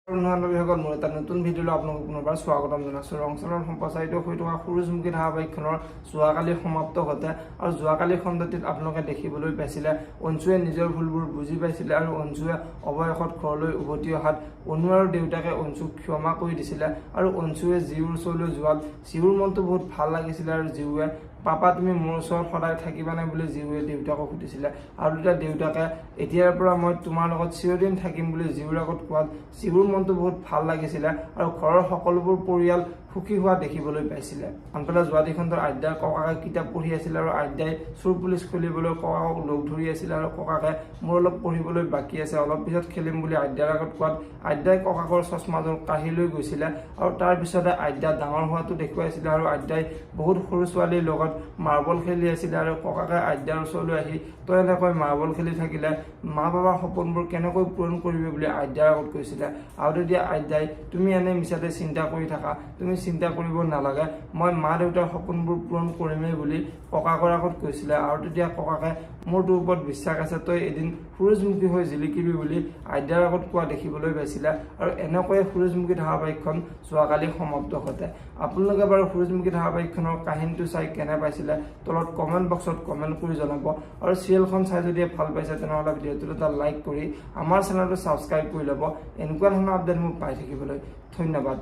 বিভাগত মোৰ এটা নতুন ভিডিঅ'লৈ আপোনালোকক পুনৰবাৰ স্বাগতম জনাইছোঁ। ৰংচলৰ সম্প্ৰচাৰিত হৈ থকা সূৰুযমুখী ধাৰাবাহিকখনৰ যোৱাকালি সমাপ্ত ঘটে আৰু যোৱাকালি খণ্ডটিত আপোনালোকে দেখিবলৈ পাইছিলে অঞ্জুৱে নিজৰ ভুলবোৰ বুজি পাইছিলে আৰু অঞ্জুৱে অৱশেষত ঘৰলৈ উভতি অহাত অনু আৰু দেউতাকে অঞ্জুক ক্ষমা কৰি দিছিলে আৰু অঞ্জুৱে জীউৰ ওচৰলৈ যোৱাত জীউৰ মনটো বহুত ভাল লাগিছিলে আৰু জীউৱে পাপা তুমি মোৰ ওচৰত সদায় থাকিবানে বুলি জীউৱে দেউতাকক সুধিছিলে আৰু তেতিয়া দেউতাকে এতিয়াৰ পৰা মই তোমাৰ লগত চিৰদিন থাকিম বুলি জীউৰ আগত কোৱাত জীউৰ মনটো বহুত ভাল লাগিছিলে আৰু ঘৰৰ সকলোবোৰ পৰিয়াল সুখী হোৱা দেখিবলৈ পাইছিলে। আনফালে যোৱাটি খণ্ডৰ আইতাৰ ককাকে কিতাপ পঢ়ি আছিল আৰু আইতাই চোৰ পুলিচ খেলিবলৈ ককাকক লগ ধৰি আছিল আৰু ককাকে মোৰ অলপ পঢ়িবলৈ বাকী আছে, অলপ পিছত খেলিম বুলি আইতাৰ আগত কোৱাত আইতাই ককাকৰ চশমাযোৰ কাঢ়ি লৈ গৈছিলে আৰু তাৰ পিছতে আইতা ডাঙৰ হোৱাটো দেখুৱাইছিলে আৰু আইতাই বহুত সৰু ছোৱালীৰ লগত মাৰ্বল খেলি আছিলে আৰু ককাকে আইতাৰ ওচৰলৈ আহি তই এনেকৈ মাৰ্বল খেলি থাকিলে মা বাবাৰ সপোনবোৰ কেনেকৈ পূৰণ কৰিবি বুলি আইতাৰ আগত কৈছিলে আৰু তেতিয়া আইতাই তুমি এনে মিছাতে চিন্তা কৰি থাকা, তুমি চিন্তা কৰিব নালাগে, মই মা দেউতাৰ সপোনবোৰ পূৰণ কৰিমেই বুলি ককাকৰ আগত কৈছিলে আৰু তেতিয়া ককাকে মোৰ তোৰ ওপৰত বিশ্বাস আছে, তই এদিন সূৰুযমুখী হৈ জিলিকিবি বুলি আইতাৰ আগত কোৱা দেখিবলৈ পাইছিলে আৰু এনেকৈয়ে সূৰুযমুখী ধাৰাবাহিকখন যোৱাকালি সমাপ্ত ঘটে। আপোনালোকে বাৰু সূৰুযমুখী ধাৰাবাহিকখনৰ কাহিনীটো চাই কেনে পাইছিলে তলত কমেণ্ট বক্সত কমেণ্ট কৰি জনাব আৰু চিৰিয়েলখন চাই যদি ভাল পাইছে তেনেহ'লে ভিডিঅ'টো এটা লাইক কৰি আমাৰ চেনেলটো ছাবস্ক্ৰাইব কৰি ল'ব এনেকুৱা ধৰণৰ আপডেট মোক পাই থাকিবলৈ। ধন্যবাদ।